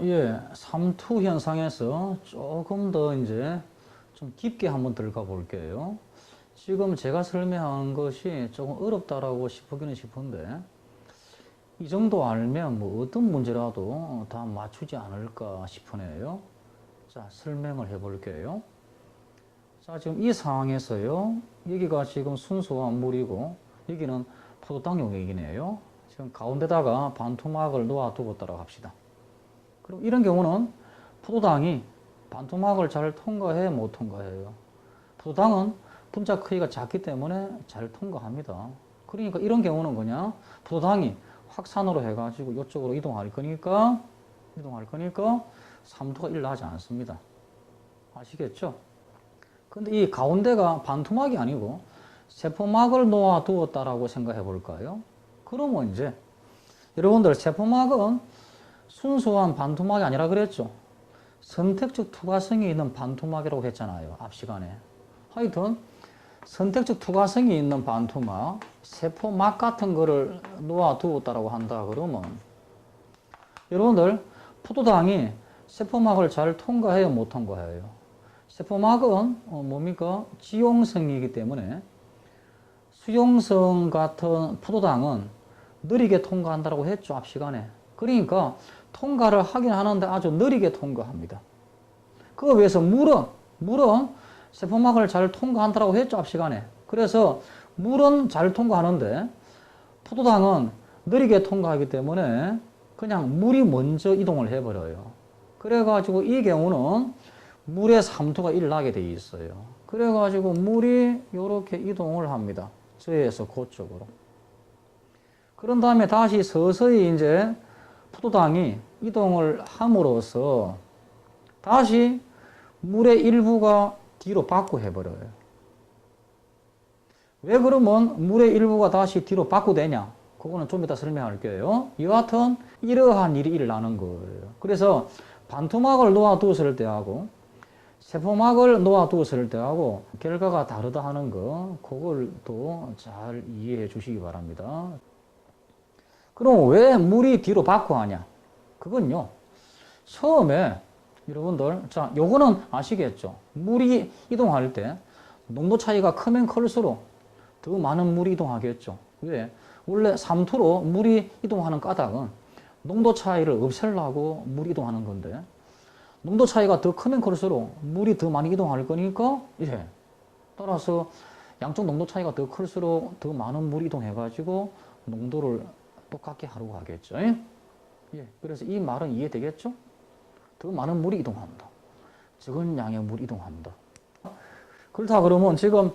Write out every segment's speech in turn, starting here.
예. 삼투 현상에서 조금 더 이제 좀 깊게 한번 들어가 볼게요. 지금 제가 설명한 것이 조금 어렵다라고 싶기는 싶은데, 이 정도 알면 뭐 어떤 문제라도 다 맞추지 않을까 싶으네요. 자, 설명을 해 볼게요. 자, 지금 이 상황에서요, 여기가 지금 순수한 물이고, 여기는 포도당 용액이네요. 지금 가운데다가 반토막을 놓아두었다고 합시다. 그럼 이런 경우는 포도당이 반토막을 잘 통과해, 못 통과해요? 포도당은 분자 크기가 작기 때문에 잘 통과합니다. 그러니까 이런 경우는 그냥 포도당이 확산으로 해가지고 이쪽으로 이동할 거니까 삼투가 일어나지 않습니다. 아시겠죠? 근데 이 가운데가 반토막이 아니고 세포막을 놓아두었다라고 생각해 볼까요? 그러면 이제 여러분들 세포막은 순수한 반토막이 아니라 그랬죠. 선택적 투과성이 있는 반토막이라고 했잖아요. 앞 시간에. 하여튼 선택적 투과성이 있는 반토막, 세포막 같은 거를 놓아두었다라고 한다 그러면 여러분들 포도당이 세포막을 잘 통과해요, 못 통과해요? 세포막은 뭡니까? 지용성이기 때문에 수용성 같은 포도당은 느리게 통과한다고 했죠, 앞 시간에. 그러니까 통과를 하긴 하는데 아주 느리게 통과합니다. 그거 위해서 물은 세포막을 잘 통과한다고 했죠, 앞 시간에. 그래서 물은 잘 통과하는데 포도당은 느리게 통과하기 때문에 그냥 물이 먼저 이동을 해버려요. 그래가지고 이 경우는 물의 삼투가 일어나게 돼 있어요. 그래가지고 물이 이렇게 이동을 합니다. 저에서 그쪽으로. 그런 다음에 다시 서서히 이제 포도당이 이동을 함으로써 다시 물의 일부가 뒤로 바꾸 해버려요. 왜 그러면 물의 일부가 다시 뒤로 바꾸 되냐? 그거는 좀 이따 설명할게요. 여하튼 이러한 일이 일어나는 거예요. 그래서 반토막을 놓아두었을 때하고 세포막을 놓아두었을 때하고 결과가 다르다 하는 거, 그걸 또 잘 이해해 주시기 바랍니다. 그럼 왜 물이 뒤로 바꾸 하냐? 그건요, 처음에 여러분들, 자, 요거는 아시겠죠? 물이 이동할 때 농도 차이가 크면 클수록 더 많은 물이 이동하겠죠. 왜? 원래 삼투로 물이 이동하는 까닭은 농도 차이를 없애려고 물이 이동하는 건데, 농도 차이가 더 크면 클수록 물이 더 많이 이동할 거니까, 예. 따라서 양쪽 농도 차이가 더 클수록 더 많은 물이 이동해가지고 농도를 똑같게 하려고 하겠죠. 예. 그래서 이 말은 이해되겠죠? 더 많은 물이 이동한다. 적은 양의 물이 이동한다. 그렇다 그러면 지금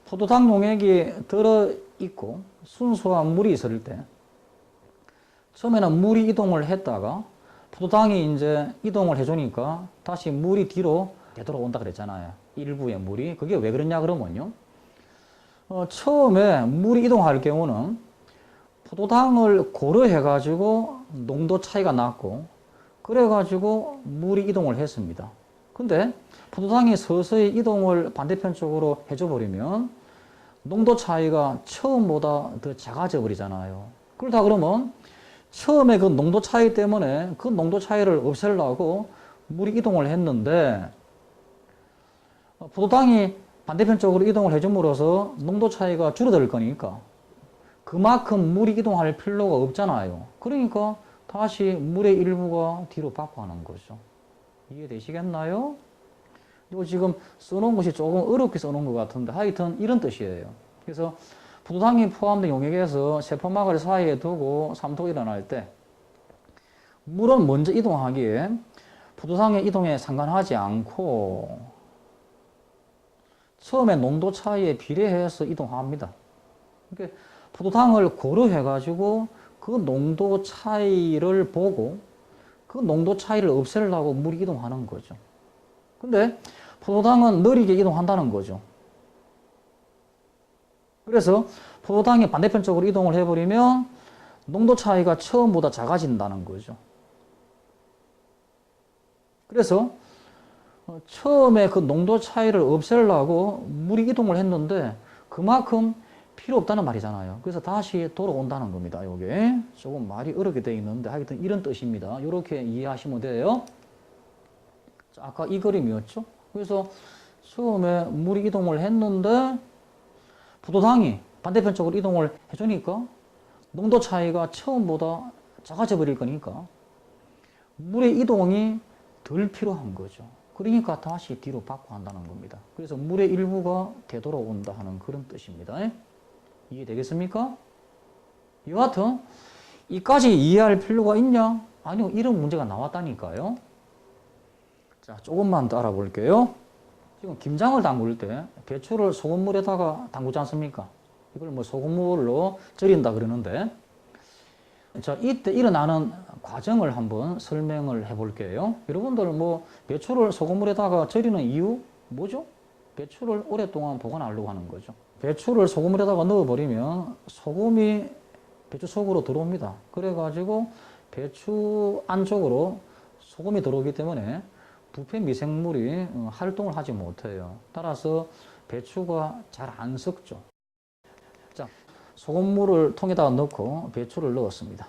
포도당 용액이 들어있고 순수한 물이 있을 때 처음에는 물이 이동을 했다가 포도당이 이제 이동을 해주니까 다시 물이 뒤로 되돌아온다 그랬잖아요. 일부의 물이. 그게 왜 그러냐 그러면요. 처음에 물이 이동할 경우는 포도당을 고려해가지고 농도 차이가 났고 그래가지고 물이 이동을 했습니다. 근데 포도당이 서서히 이동을 반대편 쪽으로 해줘버리면 농도 차이가 처음보다 더 작아져 버리잖아요. 그러다 그러면 처음에 그 농도 차이 때문에 그 농도 차이를 없애려고 물이 이동을 했는데 포도당이 반대편 쪽으로 이동을 해줌으로써 농도 차이가 줄어들 거니까 그만큼 물이 이동할 필요가 없잖아요. 그러니까 다시 물의 일부가 뒤로 바꿔하는 거죠. 이해되시겠나요? 이거 지금 써놓은 것이 조금 어렵게 써놓은 것 같은데 하여튼 이런 뜻이에요. 그래서 포도당이 포함된 용액에서 세포막을 사이에 두고 삼투가 일어날 때 물은 먼저 이동하기에 포도당의 이동에 상관하지 않고 처음에 농도 차이에 비례해서 이동합니다. 그러니까 포도당을 고려해가지고 그 농도 차이를 보고 그 농도 차이를 없애려고 물이 이동하는 거죠. 근데 포도당은 느리게 이동한다는 거죠. 그래서 포도당이 반대편 쪽으로 이동을 해버리면 농도 차이가 처음보다 작아진다는 거죠. 그래서 처음에 그 농도 차이를 없애려고 물이 이동을 했는데 그만큼 필요 없다는 말이잖아요. 그래서 다시 돌아온다는 겁니다. 요게 조금 말이 어렵게 되어 있는데 하여튼 이런 뜻입니다. 이렇게 이해하시면 돼요. 자, 아까 이 그림이었죠. 그래서 처음에 물이 이동을 했는데 포도당이 반대편 쪽으로 이동을 해주니까 농도 차이가 처음보다 작아져 버릴 거니까 물의 이동이 덜 필요한 거죠. 그러니까 다시 뒤로 받고 한다는 겁니다. 그래서 물의 일부가 되돌아온다 하는 그런 뜻입니다. 이해되겠습니까? 여하튼 이까지 이해할 필요가 있냐? 아니요. 이런 문제가 나왔다니까요. 자, 조금만 더 알아볼게요. 지금 김장을 담글 때 배추를 소금물에다가 담그지 않습니까? 이걸 뭐 소금물로 절인다 그러는데, 자, 이때 일어나는 과정을 한번 설명을 해 볼게요. 여러분들 뭐 배추를 소금물에다가 절이는 이유 뭐죠? 배추를 오랫동안 보관하려고 하는 거죠. 배추를 소금물에다가 넣어버리면 소금이 배추 속으로 들어옵니다. 그래가지고 배추 안쪽으로 소금이 들어오기 때문에 부패 미생물이 활동을 하지 못해요. 따라서 배추가 잘 안 썩죠. 자, 소금물을 통에다가 넣고 배추를 넣었습니다.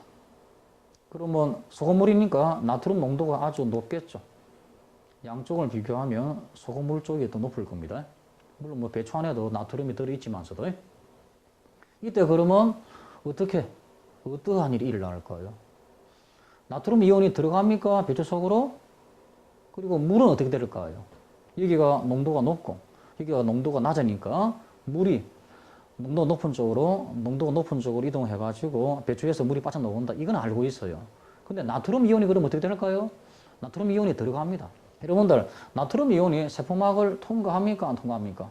그러면 소금물이니까 나트륨 농도가 아주 높겠죠. 양쪽을 비교하면 소금물 쪽이 더 높을 겁니다. 물론 뭐 배추 안에도 나트륨이 들어있지만서도. 이때 그러면 어떠한 일이 일어날까요? 나트륨 이온이 들어갑니까? 배추 속으로? 그리고 물은 어떻게 될까요? 여기가 농도가 높고 여기가 농도가 낮으니까 물이 농도가 높은 쪽으로 이동해가지고 배추에서 물이 빠져나온다. 이건 알고 있어요. 근데 나트륨 이온이 그럼 어떻게 될까요? 나트륨 이온이 들어갑니다. 여러분들, 나트륨 이온이 세포막을 통과합니까? 안 통과합니까?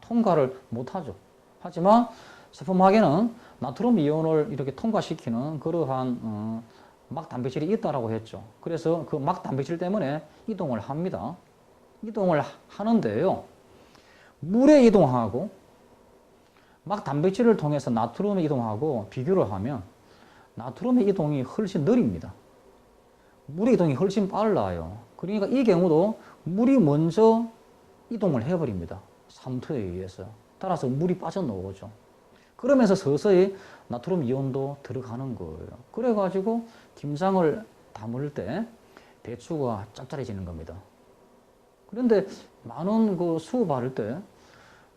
통과를 못하죠. 하지만 세포막에는 나트륨 이온을 이렇게 통과시키는 그러한 막 단백질이 있다라고 했죠. 그래서 그 막 단백질 때문에 이동을 합니다. 이동을 하는데요. 물에 이동하고 막 단백질을 통해서 나트륨에 이동하고 비교를 하면 나트륨의 이동이 훨씬 느립니다. 물의 이동이 훨씬 빨라요. 그러니까 이 경우도 물이 먼저 이동을 해버립니다. 삼투에 의해서. 따라서 물이 빠져나오죠. 그러면서 서서히 나트륨 이온도 들어가는 거예요. 그래가지고 김장을 담을 때 배추가 짭짤해지는 겁니다. 그런데 많은 그 수업할 때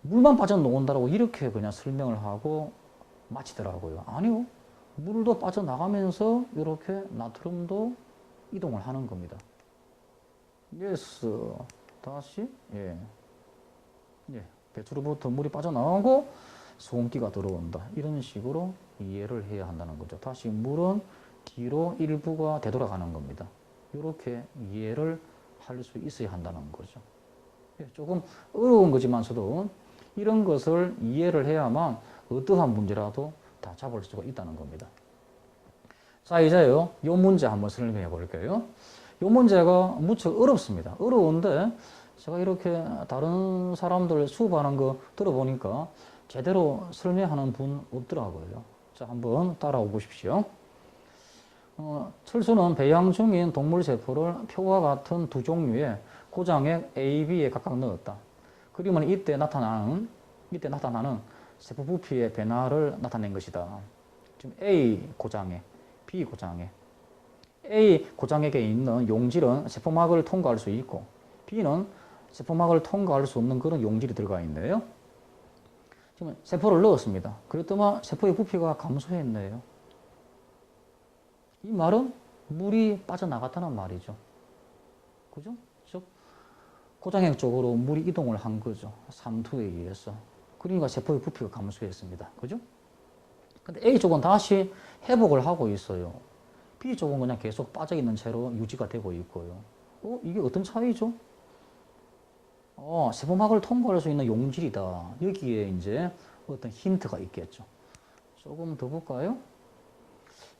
물만 빠져나온다고 이렇게 그냥 설명을 하고 마치더라고요. 아니요. 물도 빠져나가면서 이렇게 나트륨도 이동을 하는 겁니다. 예스. 다시. 예. 배추로부터 물이 빠져나오고 소금기가 들어온다. 이런 식으로 이해를 해야 한다는 거죠. 다시 물은 뒤로 일부가 되돌아가는 겁니다. 이렇게 이해를 할 수 있어야 한다는 거죠. 조금 어려운 거지만서도 이런 것을 이해를 해야만 어떠한 문제라도 다 잡을 수가 있다는 겁니다. 자, 이제요, 이 문제 한번 설명해 볼게요. 이 문제가 무척 어렵습니다. 어려운데 제가 이렇게 다른 사람들 수업하는 거 들어보니까 제대로 설명하는 분 없더라고요. 자, 한번 따라오 보십시오. 철수는 배양 중인 동물 세포를 표와 같은 두 종류의 고장액 A, B에 각각 넣었다. 그러면 이때 나타나는 세포 부피의 변화를 나타낸 것이다. 지금 A 고장액, B 고장액. A 고장액에 있는 용질은 세포막을 통과할 수 있고 B는 세포막을 통과할 수 없는 그런 용질이 들어가 있네요. 지금 세포를 넣었습니다. 그랬더니 세포의 부피가 감소했네요. 이 말은 물이 빠져나갔다는 말이죠. 그죠? 즉 고장액 쪽으로 물이 이동을 한 거죠. 삼투에 의해서. 그러니까 세포의 부피가 감소했습니다. 그죠? 근데 A쪽은 다시 회복을 하고 있어요. B쪽은 그냥 계속 빠져있는 채로 유지가 되고 있고요. 이게 어떤 차이죠? 세포막을 통과할 수 있는 용질이다. 여기에 이제 어떤 힌트가 있겠죠. 조금 더 볼까요?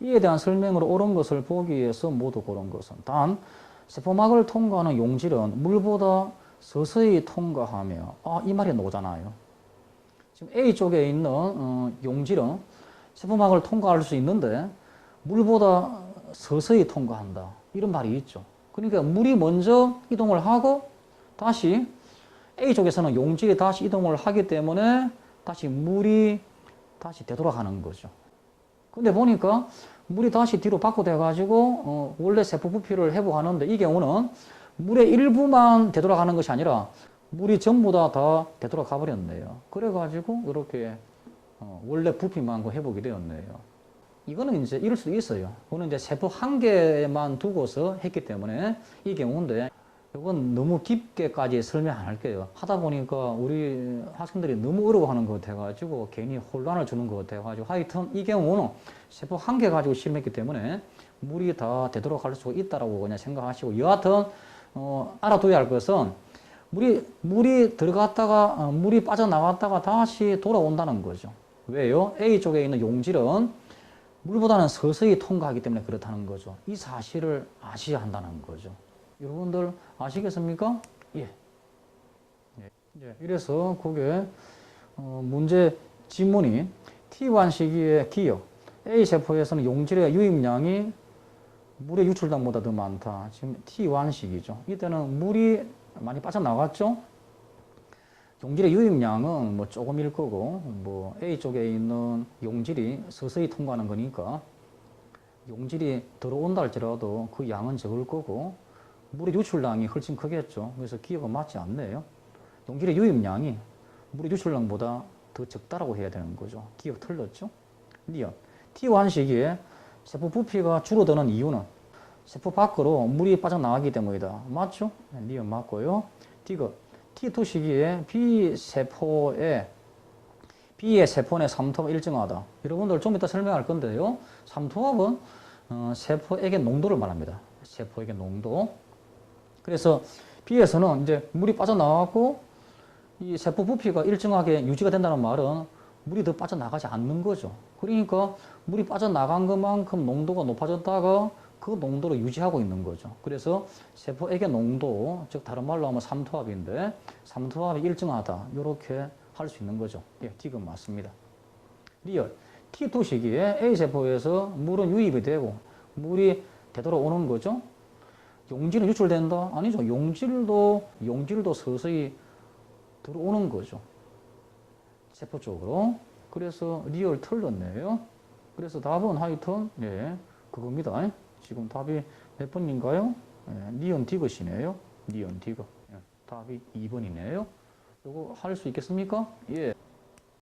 이에 대한 설명으로 옳은 것을 보기 위해서 모두 고른 것은 단 세포막을 통과하는 용질은 물보다 서서히 통과하며 이 말이 나오잖아요. 지금 A쪽에 있는 용질은 세포막을 통과할 수 있는데 물보다 서서히 통과한다. 이런 말이 있죠. 그러니까 물이 먼저 이동을 하고 다시 A쪽에서는 용질이 다시 이동을 하기 때문에 다시 물이 다시 되돌아가는 거죠. 근데 보니까 물이 다시 뒤로 바꿔돼가지고 원래 세포 부피를 회복하는데 이 경우는 물의 일부만 되돌아가는 것이 아니라 물이 전부 다 되돌아가 버렸네요. 그래가지고 이렇게 원래 부피만 회복이 되었네요. 이거는 이제 이럴 수도 있어요. 그거는 이제 세포 한 개만 두고서 했기 때문에 이 경우인데 이건 너무 깊게까지 설명 안 할게요. 하다 보니까 우리 학생들이 너무 어려워하는 것 같아가지고 괜히 혼란을 주는 것 같아가지고 하여튼 이 경우는 세포 한 개 가지고 실험했기 때문에 물이 다 되돌아갈 수 있다라고 그냥 생각하시고 여하튼 알아둬야 할 것은 물이 들어갔다가 물이 빠져나갔다가 다시 돌아온다는 거죠. 왜요? A 쪽에 있는 용질은 물보다는 서서히 통과하기 때문에 그렇다는 거죠. 이 사실을 아셔야 한다는 거죠. 여러분들 아시겠습니까? 예. 예. 이래서 그게 문제 지문이 T1 시기의 기억 A 세포에서는 용질의 유입량이 물의 유출량보다 더 많다. 지금 T1 시기죠. 이때는 물이 많이 빠져나갔죠. 용질의 유입량은 뭐 조금일 거고 뭐 A 쪽에 있는 용질이 서서히 통과하는 거니까 용질이 들어온다 할지라도 그 양은 적을 거고 물의 유출량이 훨씬 크겠죠. 그래서 기억은 맞지 않네요. 용질의 유입량이 물의 유출량보다 더 적다라고 해야 되는 거죠. 기억 틀렸죠? 니은 T1 시기에 세포 부피가 줄어드는 이유는 세포 밖으로 물이 빠져나가기 때문이다. 맞죠? 니은 맞고요. 디귿 T2 시기에 B의 세포 내 삼투압이 일정하다. 여러분들 좀 이따 설명할 건데요. 삼투압은 세포액의 농도를 말합니다. 세포액의 농도. 그래서 B에서는 이제 물이 빠져나가고 이 세포 부피가 일정하게 유지가 된다는 말은 물이 더 빠져나가지 않는 거죠. 그러니까 물이 빠져나간 것만큼 농도가 높아졌다가 그 농도를 유지하고 있는 거죠. 그래서 세포액의 농도, 즉 다른 말로 하면 삼투압인데 삼투압이 일정하다. 이렇게 할 수 있는 거죠. 예, D가 맞습니다. 리얼 T2 시기에 A세포에서 물은 유입이 되고 물이 되돌아오는 거죠. 용질은 유출된다? 아니죠. 용질도 서서히 들어오는 거죠. 세포 쪽으로. 그래서 리얼 틀렸네요. 그래서 답은 하여튼 예, 그겁니다. 지금 답이 몇 번인가요? 예, 니은 디귿이네요. 니은 디귿. 예, 답이 2번이네요. 이거 할 수 있겠습니까? 예.